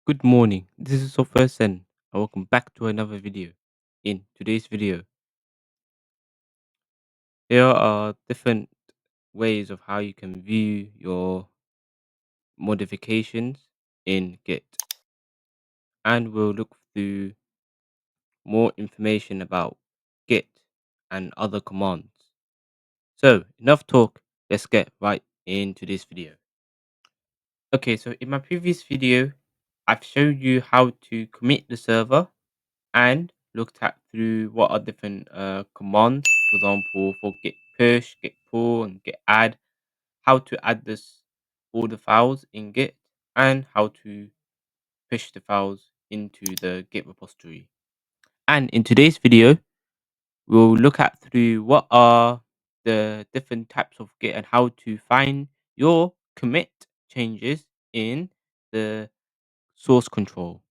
Good morning. This is Software and welcome back to another video. In today's video, there are different ways of how you can view your modifications in Git, and we'll look through more information about Git and other commands. So, enough talk, let's get right into this video. Okay, so in my previous video, I've showed you how to commit the server and looked at through what are different commands, for example, for git push, git pull, and git add, how to add this all the files in Git, and how to push the files into the Git repository. And in today's video, we'll look at through what are the different types of Git and how to find your commit changes in the source control.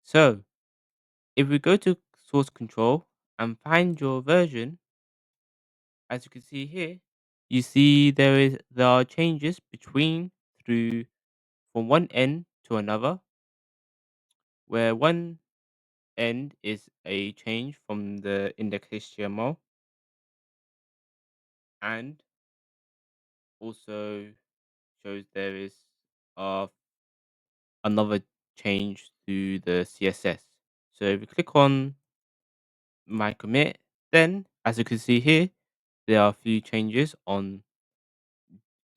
So if we go to source control and find your version, as you can see here, you see there are changes between through from one end to another, where one end is a change from the index HTML and also shows there is uh, another change to the CSS. So if we click on my commit, then as you can see here, there are a few changes on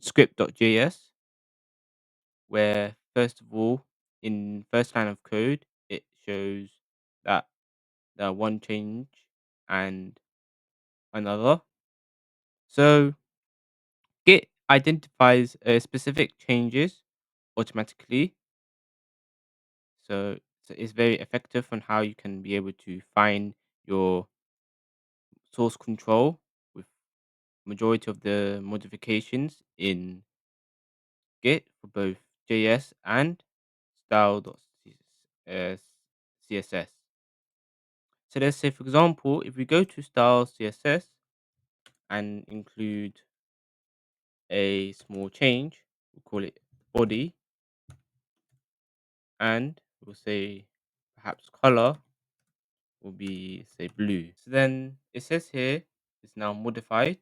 script.js, where first of all, in first line of code, it shows that there are one change and another. So Git identifies specific changes automatically. So it's very effective on how you can be able to find your source control with majority of the modifications in Git for both JS and style.css. So let's say, for example, if we go to style CSS and include a small change, we'll call it body, and we'll say perhaps color will be, say, blue. So then it says here it's now modified.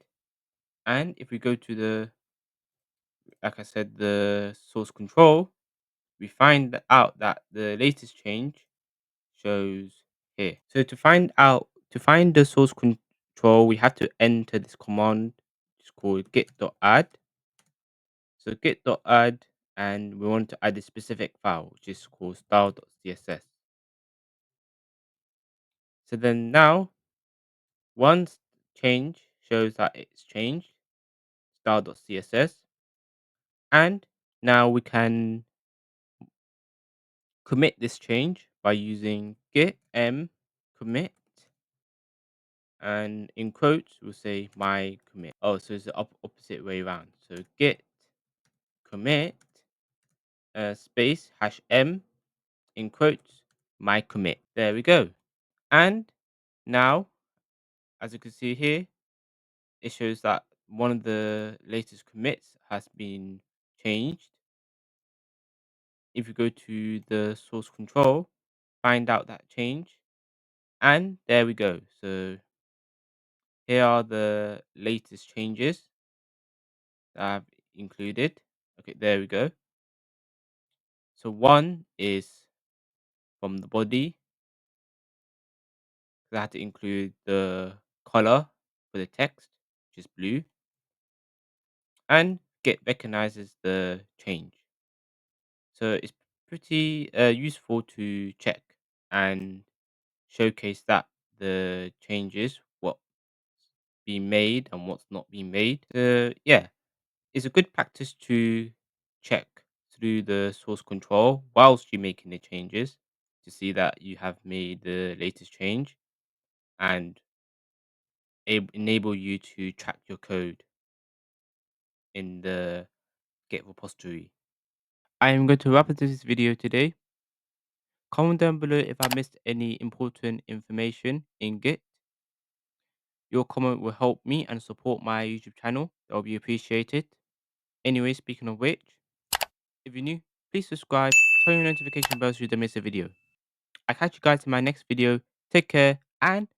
And if we go to the, like I said, the source control, we find out that the latest change shows here. So to find the source control, we have to enter this command. It's called git.add. So git.add, and we want to add a specific file, which is called style.css. So then now, once change shows that it's changed, style.css, and now we can commit this change by using git m commit, and in quotes we'll say my commit. Oh, so it's the opposite way around. So git commit space #m in quotes my commit. There we go. And now, as you can see here, it shows that one of the latest commits has been changed. If you go to the source control, find out that change, and there we go. So here are the latest changes that I've included. Okay, there we go. So one is from the body. So I had to include the color for the text, which is blue, and Git recognizes the change. So it's pretty useful to check and showcase that the changes, what's being made and what's not being made. Yeah, it's a good practice to check through the source control whilst you're making the changes to see that you have made the latest change and enable you to track your code in the Git repository. I am going to wrap up this video today. Comment down below if I missed any important information in Git. Your comment will help me and support my YouTube channel. That will be appreciated. Anyway, speaking of which, if you're new, please subscribe, turn your notification bells so you don't miss a video. I catch you guys in my next video. Take care and